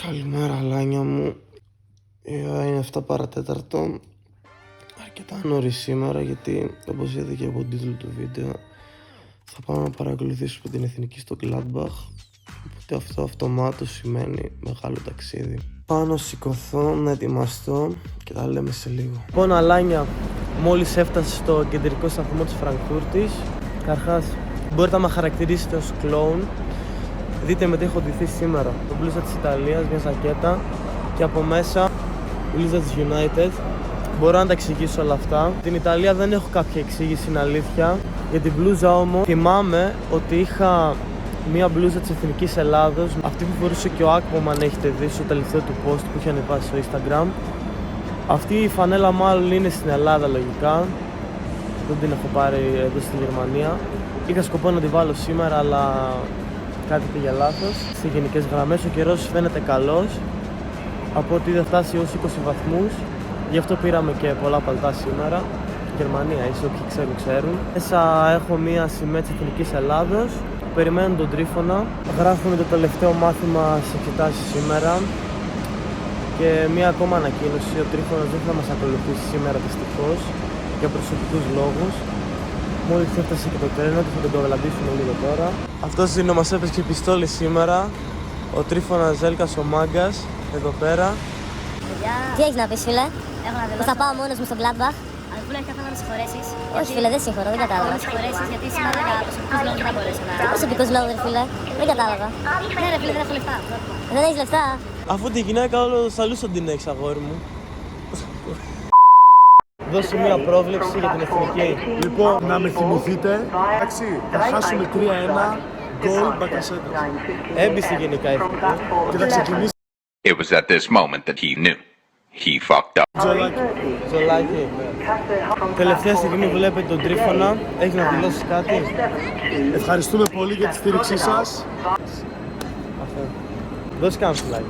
Καλημέρα λάνια μου. Η ώρα είναι 7 παρατέταρτο. Αρκετά νωρίς σήμερα γιατί, όπως είδατε και από τον τίτλο του βίντεο, θα πάμε να παρακολουθήσουμε την εθνική στο Gladbach. Οπότε αυτό αυτομάτως σημαίνει μεγάλο ταξίδι. Πάω να σηκωθώ, να ετοιμαστώ και τα λέμε σε λίγο. Λοιπόν, αλάνια, μόλις έφτασε στο κεντρικό σταθμό της Φραγκφούρτης. Καρχάς, μπορείτε να με χαρακτηρίσετε ως κλόουν. Δείτε με τι έχω ντυθεί σήμερα. Το μπλούζα της Ιταλίας, μια ζακέτα και από μέσα μπλούζα της United. Μπορώ να τα εξηγήσω όλα αυτά. Την Ιταλία δεν έχω κάποια εξήγηση, είναι αλήθεια. Για την μπλούζα όμως θυμάμαι ότι είχα μια μπλούζα της Εθνικής Ελλάδος. Αυτή που φορούσε και ο Άκπομαν, αν έχετε δει στο τελευταίο του post που είχε ανεβάσει στο Instagram. Αυτή η φανέλα μάλλον είναι στην Ελλάδα λογικά. Δεν την έχω πάρει εδώ στη Γερμανία. Είχα σκοπό να τη βάλω σήμερα, αλλά κάτι πήγε λάθος. Σε γενικές γραμμές ο καιρός φαίνεται καλός. Από ότι θα φτάσει ως 20 βαθμούς. Γι' αυτό πήραμε και πολλά παλτά σήμερα. Γερμανία, ίσως όποιοι ξέρουν. Μέσα έχω μία σημαία της Εθνικής Ελλάδος. Περιμένω τον Τρίφωνα. Γράφουμε το τελευταίο μάθημα σε εξετάσεις σήμερα. Και μία ακόμα ανακοίνωση. Ο Τρίφωνας δεν θα μας ακολουθήσει σήμερα δυστυχώς για προσωπικούς λόγους. Μόλις έφτασε και το τρένο του, θα τον καβελαντήσουμε λίγο τώρα. Αυτός είναι, μας έπαιξε πιστόλι σήμερα. Ο Τρίφωνας Ζέλκας, ο Μάγκας, εδώ πέρα. Τι έχεις να πεις, φίλε? Έχω να Που θα πάω μόνος μου στο Gladbach. Αν που λέει καθόλου να με συγχωρέσεις. Όχι, φίλε, δεν συγχωρώ, δεν κατάλαβα. Να με συγχωρέσεις γιατί σήμερα για προσωπικούς λόγους δεν θα μπορέσω να. Τι προσωπικός λόγος, ρε φίλε? Δεν κατάλαβα. Ναι, ρε φίλε, δεν έχω λεφτά. Δεν έχεις λεφτά? Αφού τη γυναίκα όλο σαλούσαν την έχεις, αγόρι μου. Δώσε μια πρόβλεψη για την εθνική. Λοιπόν, να με θυμηθείτε, εντάξει, θα χάσουμε 3-1, γκολ Μπακασέτας. Έμπισε γενικά η εθνική. Και θα ξεκινήσει It was at this moment that he knew. He fucked up. Τζολάκι. Ζολάκι. Τελευταία στιγμή βλέπετε τον Τρίφωνα. Έχει να δηλώσει κάτι? Ευχαριστούμε πολύ για τη στήριξή σας. Αυτό. Δώσε κάνα φυλάκι.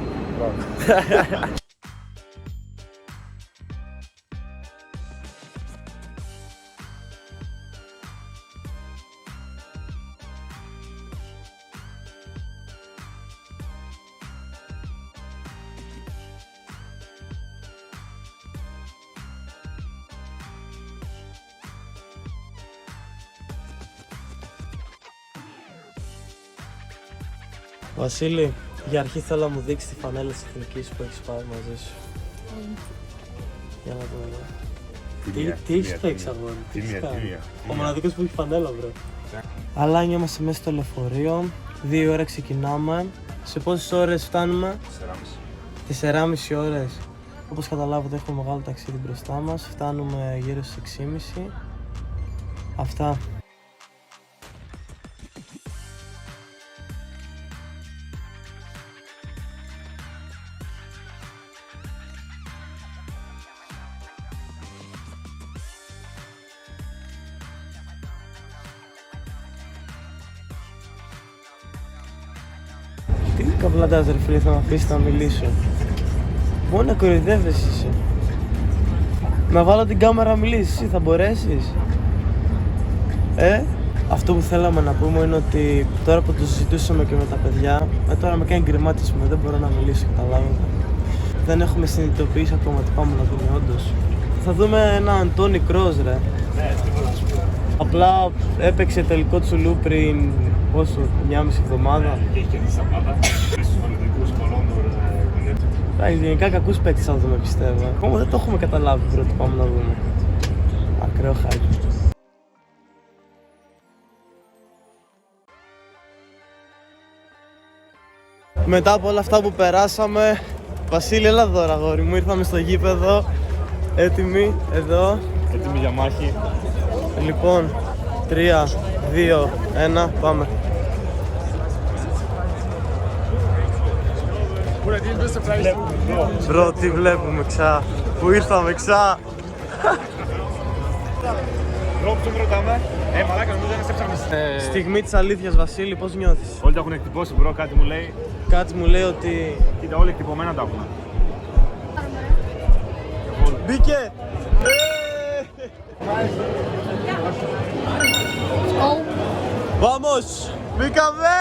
Βασίλη, για αρχή θέλω να μου δείξει τη φανέλα της εθνικής που έχεις πάρει μαζί σου. Για να δω εδώ. Τι έχεις παίξει, αγόρι? Τι έχεις κάνει? Ο μοναδικός που έχει φανέλα, βρε. Αλάνια, είμαστε μέσα στο λεωφορείο. 2 ώρα ξεκινάμε. Σε πόσες ώρες φτάνουμε? 4,5 ώρες. Όπως καταλάβετε, έχουμε μεγάλο ταξίδι μπροστά μας. Φτάνουμε γύρω στις 6,5. Αυτά. Τι καβλαντάς, ρε φίλε, θα με αφήσεις να μιλήσω? Μόνο να κοροϊδεύεσαι εσύ. Να βάλω την κάμερα να μιλήσεις, εσύ θα μπορέσεις? Αυτό που θέλαμε να πούμε είναι ότι τώρα που το συζητούσαμε και με τα παιδιά, τώρα με κάνει γκριμάτισμα, δεν μπορώ να μιλήσω, καταλάβετε. Δεν έχουμε συνειδητοποιήσει ακόμα τι πάμε να δούμε όντως. Θα δούμε ένα Αντώνη Κρός, ρε. Απλά έπαιξε τελικό τσουλού πριν, πόσο, 1,5 εβδομάδα. Γενικά κακούς παίκτες θα δούμε, πιστεύω. Ακόμα δεν το έχουμε καταλάβει πρώτο, πάμε να δούμε. Ακραίο χάκι. Μετά από όλα αυτά που περάσαμε, Βασίλη, έλα εδώ, αγόρι μου, ήρθαμε στο γήπεδο. Έτοιμοι, εδώ. Έτοιμοι για μάχη. Λοιπόν, 3, 2, 1, πάμε. Μπρο, τι βλέπουμε ξά? Πού ήρθαμε ξά? Μπρο, που ρωτάμε. Μαλάκα, νομίζω είναι σε ψάχνεις. Στιγμή της αλήθειας, Βασίλη, πώς νιώθεις? Όλοι τα έχουν εκτυπώσει, μπρο, κάτι μου λέει. Κάτι μου λέει ότι... Κοίτα, όλοι εκτυπωμένα τα έχουν. Μπήκε! Vamos! Μπήκαμε!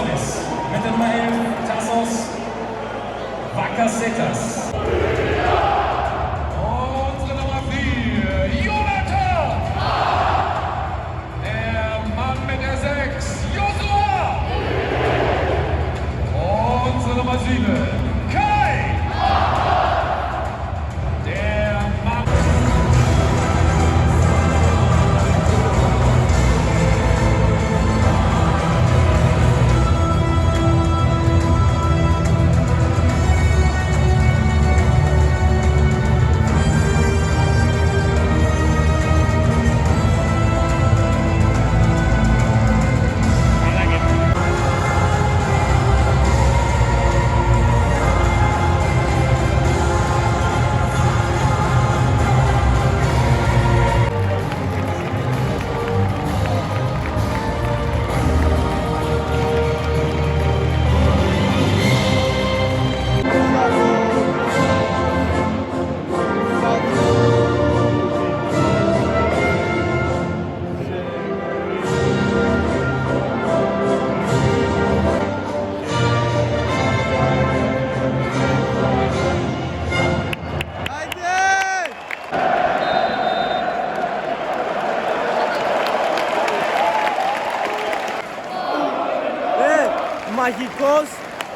González. Mit der Nummer 11 Tassos Vacasetas. Unsere Nummer 4 Jonathan. Der Mann mit der 6 Joshua. Unsere Nummer 7 Kai. Der Mann.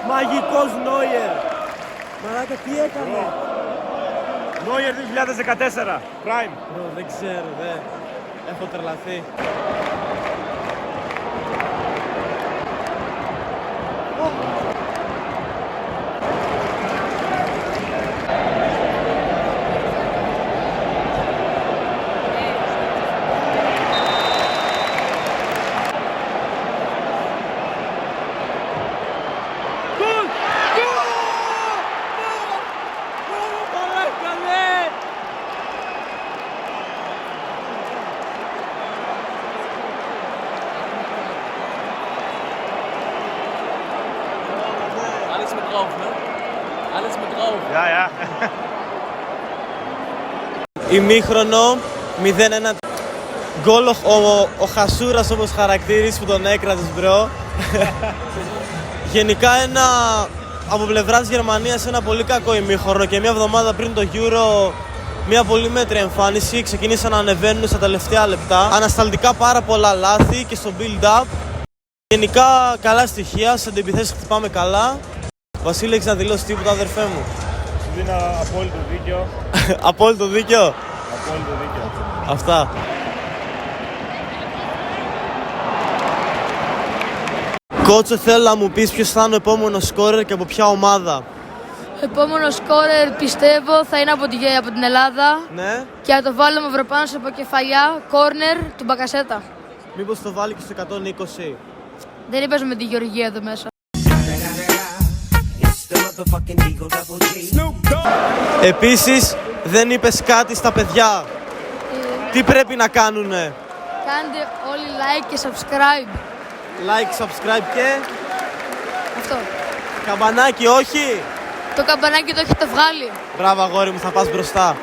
Μαγικός Νόιερ. Μαλάκα, τι έκανε. Νόιερ 2014. Prime. Δεν ξέρω, έχω τρελαθεί. Ja. Ημίχρονο 0-1. Γκολ ο Χασούρας όπως χαρακτήρισε που τον έκρατες μπρο. Γενικά από πλευρά της Γερμανίας ένα πολύ κακό ημίχρονο και μια εβδομάδα πριν το Euro μια πολύ μέτρια εμφάνιση. Ξεκίνησαν να ανεβαίνουν στα τελευταία λεπτά. Ανασταλτικά πάρα πολλά λάθη και στο build-up. Γενικά καλά στοιχεία, σε αντιπιθέσεις χτυπάμε καλά. Βασίλη, έχεις να δηλώσεις τίποτα, αδερφέ μου? Σου δίνω απόλυτο δίκιο. Απόλυτο δίκιο. Απόλυτο δίκιο. Αυτά. Κότσο, θέλω να μου πεις ποιος θα είναι ο επόμενος σκόρερ και από ποια ομάδα. Επόμενο σκόρερ πιστεύω θα είναι από την Ελλάδα. Ναι. Και θα το βάλω μαυροπάνω από κεφαλιά, κόρνερ του Μπακασέτα. Μήπως το βάλει και στο 120. Δεν είπες με τη Γεωργία εδώ μέσα. Επίσης δεν είπες κάτι στα παιδιά. Τι πρέπει να κάνουνε? Κάντε όλοι like και subscribe. Like, subscribe και Αυτό. καμπανάκι, όχι? Το καμπανάκι το έχετε βγάλει. Μπράβο αγόρι μου, θα πας μπροστά.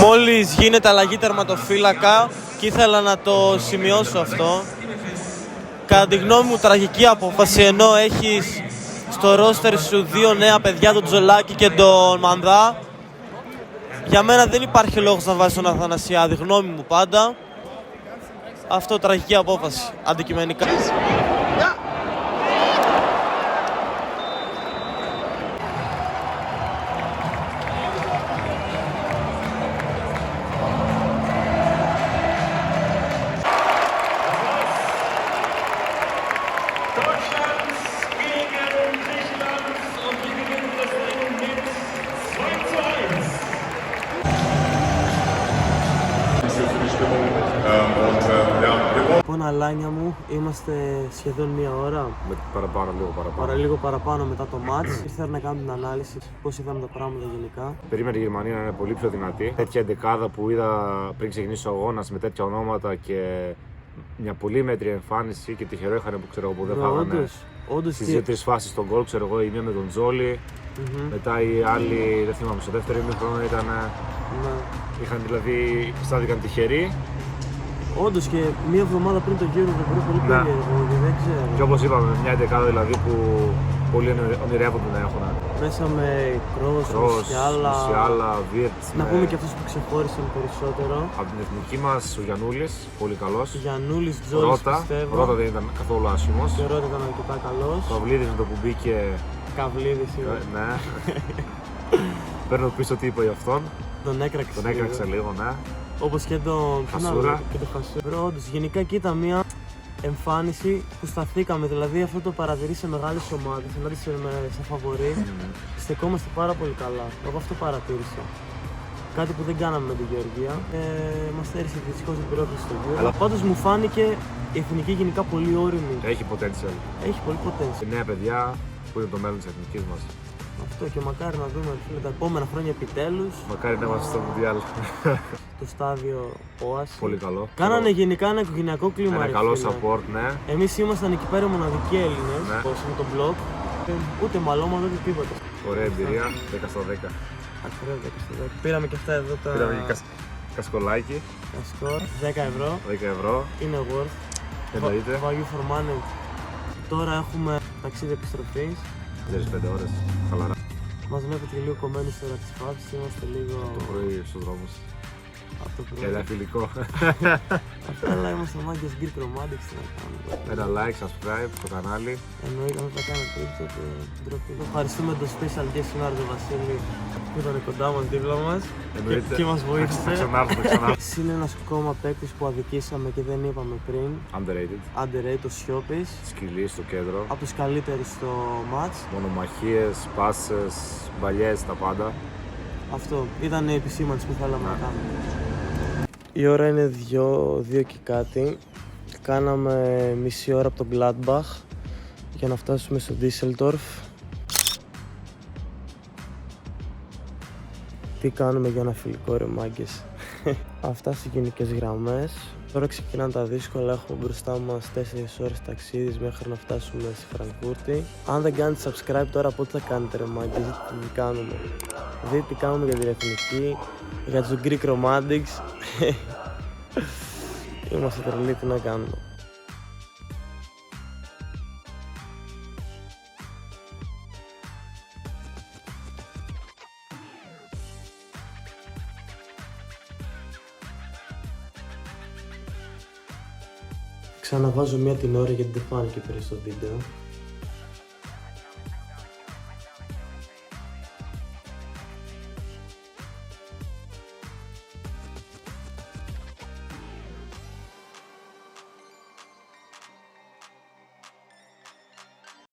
Μόλις γίνεται αλλαγή τερματοφύλακα και ήθελα να το σημειώσω αυτό. Κατά τη γνώμη μου τραγική απόφαση, ενώ έχεις στο ρόστερ σου δύο νέα παιδιά, τον Τζολάκη και τον Μανδά. Για μένα δεν υπάρχει λόγος να βάζεις τον Αθανασιάδη, γνώμη μου πάντα. Αυτό τραγική απόφαση, αντικειμενικά. Deutschland gegen Griechenland und wir gewinnen das Ding mit 2:1. Λοιπόν, αλάνια μου, είμαστε σχεδόν μία ώρα. Με παραπάνω, Λίγο παραπάνω μετά το μάτς. Ήρθα να κάνουμε την ανάλυση πώς είδαμε τα πράγματα γενικά. Περίμενε η Γερμανία να είναι πολύ πιο δυνατή. Τέτοια εντεκάδα που είδα πριν ξεκινήσει ο αγώνας με τέτοια ονόματα και μια πολύ μέτρια εμφάνιση και τυχερό είχαν που δεν φάγανε. Όντως, Στις 2-3 φάσεις στον γκολ, ξέρω εγώ, η μία με τον Τζόλι. Μετά οι άλλοι, δεν θυμάμαι, στο δεύτερο ημίχρονο ήταν. Ναι. Είχαν δηλαδή, στάθηκαν τυχεροί. Όντως και μία εβδομάδα πριν το γύρο δεν μπορεί πολύ Ναι. περίεργο και δεν ξέρω. Και όπως είπαμε, μια εντεκάδα δηλαδή που πολλοί ονειρεύονται να έχουν. Μέσα με Κρός, Μουσιάλα, Βίρτς. Να πούμε και αυτούς που ξεχώρισαν περισσότερο. Από την εθνική μας ο Γιαννούλης, πολύ καλός. Γιαννούλης, Τζόλης πιστεύω. Ρώτα δεν ήταν καθόλου άσχημος. Και Ρώτα ήταν αρκετά καλός. Παυλίδης με το που μπήκε. Καυλίδης είναι. Ναι. Παίρνω πίσω τι είπα για αυτόν. Τον έκραξε. Τον έκραξε λίγο, ναι. Όπως και τον Χασούρα. Και τον Χασούρα. Όντως, γενικά εκεί ήταν μια εμφάνιση που σταθήκαμε. Δηλαδή αυτό το παρατηρεί σε μεγάλες ομάδες, δηλαδή σε φαβορί. Στεκόμαστε πάρα πολύ καλά. Εγώ αυτό παρατήρησα. Κάτι που δεν κάναμε με την Γεωργία. Μας έρισε δυστυχώς την πρόκληση στο γύρο. Αλλά πάντως μου φάνηκε η εθνική γενικά πολύ όριμη. Έχει potential. Έχει πολύ potential. Και νέα παιδιά που είναι το μέλλον της εθνικής μας. Αυτό και μακάρι να δούμε φίλε, τα επόμενα χρόνια επιτέλους Μακάρι να είμαστε στο Μουντιάλ. το στάδιο Όαση. Πολύ καλό. Κάνανε γενικά ένα οικογενειακό κλίμα. Ένα ρε καλό φίλε. support, ναι. Εμείς ήμασταν εκεί πέρα μοναδικοί Έλληνες, Ναι. με τον blog. Ούτε μαλώματα ούτε τίποτα. Ωραία εμπειρία, 10 στα 10. Ακραίο 10 στο 10. Πήραμε και αυτά εδώ τα. Πήραμε και κασκολάκι, τα σκορ. 10 ευρώ. 10 ευρώ. Είναι worth. Εννοείται. Value for money. Τώρα έχουμε ταξίδι επιστροφής. 4-5 ώρες. Χαλαρά. Μας βλέπετε λίγο κομμένοι στο ρατσιφάψη. Είμαστε λίγο. Το πρωί στους δρόμους. Από το Και πρωί. ένα φιλικό. Αυτά αλλά είμαστε μάγκες Greek Romantics. Τι να κάνουμε. Ένα like, subscribe στο κανάλι. Εννοείται αν θα κάνετε έτσι το ντροπή. Ευχαριστούμε τον special guest σήμερα τον Βασίλη που ήταν κοντά μας, δίπλα μας Εννοείται. και μας Θα βοήθησε. ξανάρθουμε ξανά. Είναι ένας ακόμα παίκτης που αδικήσαμε και δεν είπαμε πριν. Underrated. Underrated, ο Σιώπης. Σκυλί στο κέντρο. Από τους καλύτερους στο match. Μονομαχίες, πάσες, μπαλιές, τα πάντα. Αυτό ήταν η επισήμανση που θέλαμε να κάνουμε. Η ώρα είναι 2 και κάτι. Κάναμε μισή ώρα από τον Gladbach για να φτάσουμε στο Düsseldorf. Τι κάνουμε για ένα φιλικό ρε μάγκες. Αυτά στις γενικές γραμμές. Τώρα ξεκινάνε τα δύσκολα, έχουμε μπροστά μας 4 ώρες ταξίδις μέχρι να φτάσουμε στη Φραγκφούρτη. Αν δεν κάνετε subscribe τώρα, πότε θα κάνετε ρε μάγκες, δείτε τι κάνουμε. Δείτε τι κάνουμε για την εθνική, για τους Greek Romantics. Είμαστε τρελοί, τι να κάνουμε. Ξαναβάζω μία την ώρα γιατί δεν φάνηκε πριν στο βίντεο.